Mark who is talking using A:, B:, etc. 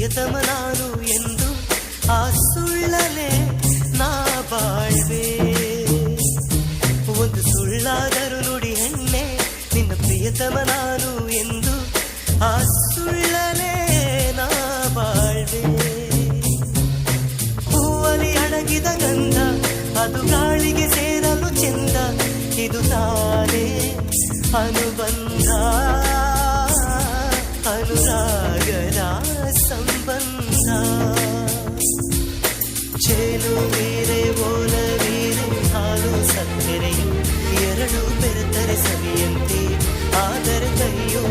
A: ಪ್ರಿಯತಮ ನಾನು ಎಂದು ಆ ಸುಳ್ಳಲೆ ನಾ ಬಾಳ್ವೆ. ಒಂದು ಸುಳ್ಳಾದರೂ ನುಡಿ ಹೆಣ್ಣೆ ನಿನ್ನ ಪ್ರಿಯತಮ ನಾನು ಎಂದು ಆ ಸುಳ್ಳಲೆ ನಾ ಬಾಳ್ವೆ. ಹೂವಲಿ ಅಡಗಿದ ಗಂಧ ಅದು ಗಾಳಿಗೆ ಸೇರಲು ಚೆಂದ, ಇದು ತಾನೇ ಅನುಬಂಧ ಅನುರಾಗದ ಸಂಬಂಧ. ಚೇನು ಬೇರೆ ಓಲ ಬೇರೆ ಹಾಲು ಸಕ್ಕರೆಯು ಎರಡು ಬೆರೆತರೆ ಸವಿಯಂತೆ, ಆದರೆ ಕೈಯೋ